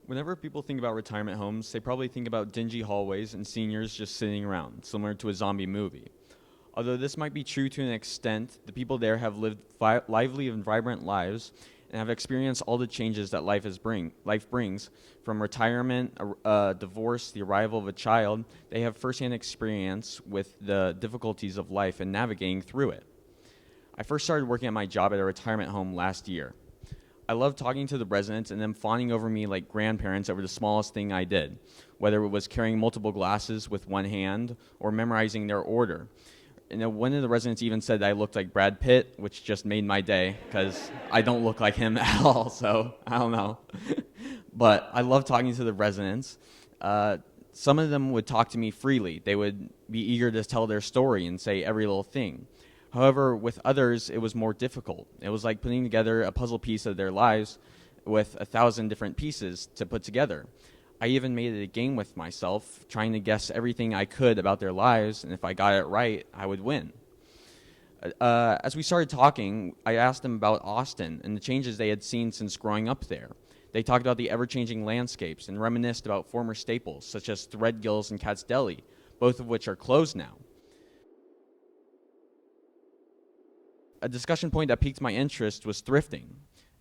Whenever people think about retirement homes, they probably think about dingy hallways and seniors just sitting around, similar to a zombie movie. Although this might be true to an extent, the people there have lived lively and vibrant lives and have experienced all the changes that life brings, from retirement, divorce, the arrival of a child. They have firsthand experience with the difficulties of life and navigating through it. I first started working at my job at a retirement home last year. I loved talking to the residents and them fawning over me like grandparents over the smallest thing I did, whether it was carrying multiple glasses with one hand or memorizing their order. One of the residents even said that I looked like Brad Pitt, which just made my day because I don't look like him at all, so I don't know. But I love talking to the residents. Some of them would talk to me freely. They would be eager to tell their story and say every little thing. However, with others, it was more difficult. It was like putting together a puzzle piece of their lives with 1,000 different pieces to put together. I even made it a game with myself, trying to guess everything I could about their lives, and if I got it right, I would win. As we started talking, I asked them about Austin and the changes they had seen since growing up there. They talked about the ever-changing landscapes and reminisced about former staples, such as Threadgill's and Cat's Deli, both of which are closed now. A discussion point that piqued my interest was thrifting.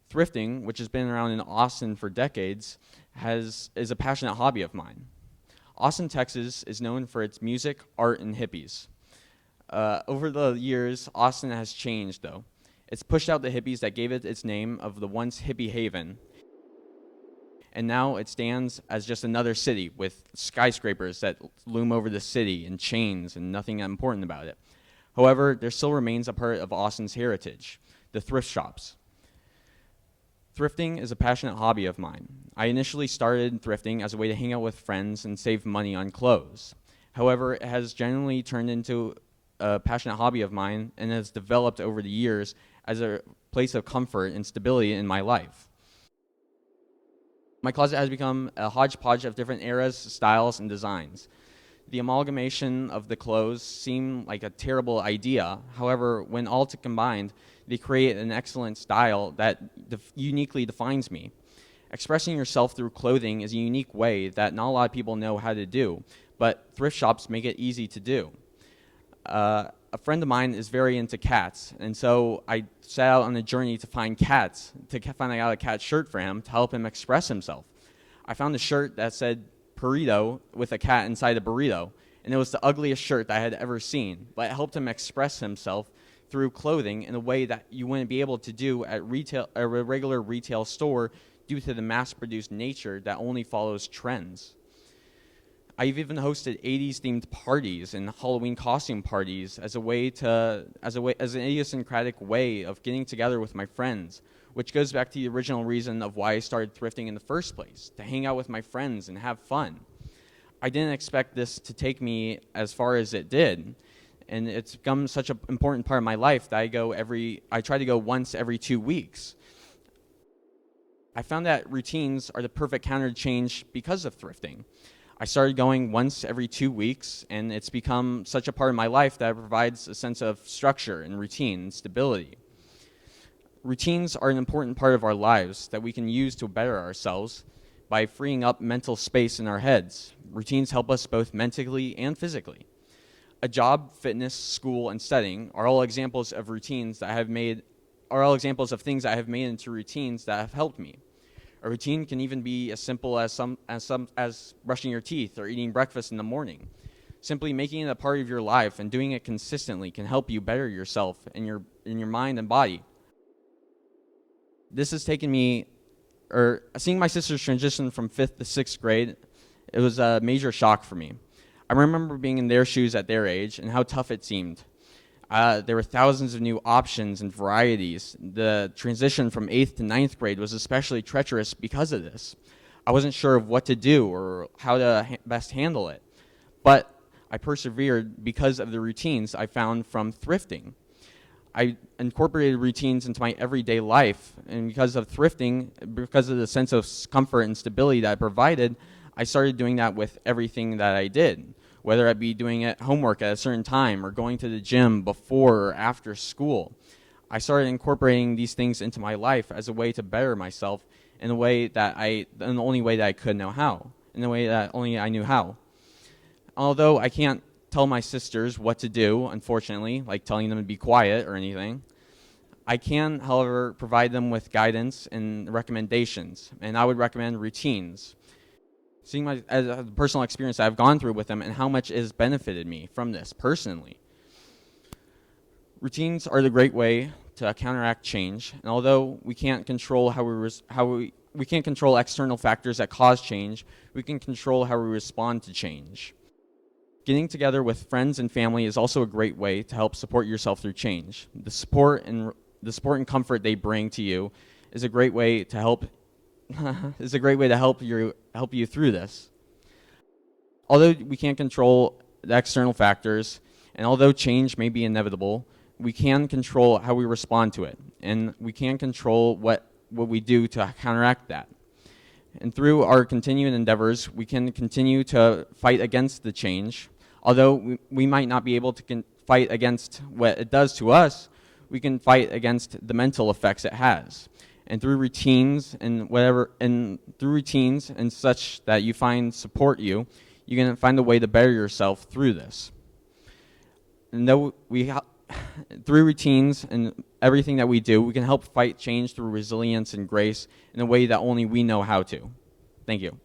Thrifting, which has been around in Austin for decades, is a passionate hobby of mine. Austin, Texas is known for its music, art, and hippies. Over the years, Austin has changed, though. It's pushed out the hippies that gave it its name of the once hippie haven, and now it stands as just another city with skyscrapers that loom over the city and chains and nothing important about it. However, there still remains a part of Austin's heritage, the thrift shops. Thrifting is a passionate hobby of mine. I initially started thrifting as a way to hang out with friends and save money on clothes. However, it has generally turned into a passionate hobby of mine and has developed over the years as a place of comfort and stability in my life. My closet has become a hodgepodge of different eras, styles, and designs. The amalgamation of the clothes seemed like a terrible idea. However, when all combined, they create an excellent style that uniquely defines me. Expressing yourself through clothing is a unique way that not a lot of people know how to do, but thrift shops make it easy to do. A friend of mine is very into cats, and so I set out on a journey to find cats, to find out a cat shirt for him to help him express himself. I found a shirt that said burrito with a cat inside a burrito, and it was the ugliest shirt that I had ever seen, but it helped him express himself through clothing in a way that you wouldn't be able to do at a regular retail store due to the mass-produced nature that only follows trends. I've even hosted 80s themed parties and Halloween costume parties as an idiosyncratic way of getting together with my friends, which goes back to the original reason of why I started thrifting in the first place, to hang out with my friends and have fun. I didn't expect this to take me as far as it did, and it's become such an important part of my life that I try to go once every 2 weeks. I found that routines are the perfect counter to change because of thrifting. I started going once every 2 weeks, and it's become such a part of my life that it provides a sense of structure and routine and stability. Routines are an important part of our lives that we can use to better ourselves by freeing up mental space in our heads. Routines help us both mentally and physically. A job, fitness, school, and studying are all examples of things that I have made into routines that have helped me. A routine can even be as simple as brushing your teeth or eating breakfast in the morning. Simply making it a part of your life and doing it consistently can help you better yourself in your mind and body. This has taken me, seeing my sisters transition from 5th to 6th grade, it was a major shock for me. I remember being in their shoes at their age and how tough it seemed. There were thousands of new options and varieties. The transition from 8th to 9th grade was especially treacherous because of this. I wasn't sure of what to do or how to best handle it, but I persevered because of the routines I found from thrifting. I incorporated routines into my everyday life, and because of thrifting, because of the sense of comfort and stability that it provided, I started doing that with everything that I did, whether it be doing homework at a certain time or going to the gym before or after school. I started incorporating these things into my life as a way to better myself in a way that in the only way that I could know how, in the way that only I knew how. Although I can't tell my sisters what to do, unfortunately, like telling them to be quiet or anything, I can, however, provide them with guidance and recommendations, and I would recommend routines. Seeing as a personal experience that I've gone through with them and how much it has benefited me from this personally. Routines are the great way to counteract change, and although we can't control we can't control external factors that cause change, we can control how we respond to change. Getting together with friends and family is also a great way to help support yourself through change. The support and comfort they bring to you is a great way to help help you through this. Although we can't control the external factors, and although change may be inevitable, we can control how we respond to it, and we can control what we do to counteract that. And through our continuing endeavors, we can continue to fight against the change. Although we might not be able to fight against what it does to us, we can fight against the mental effects it has. And through routines and such that you find support you can find a way to better yourself through this. And though through routines and everything that we do, we can help fight change through resilience and grace in a way that only we know how to. Thank you.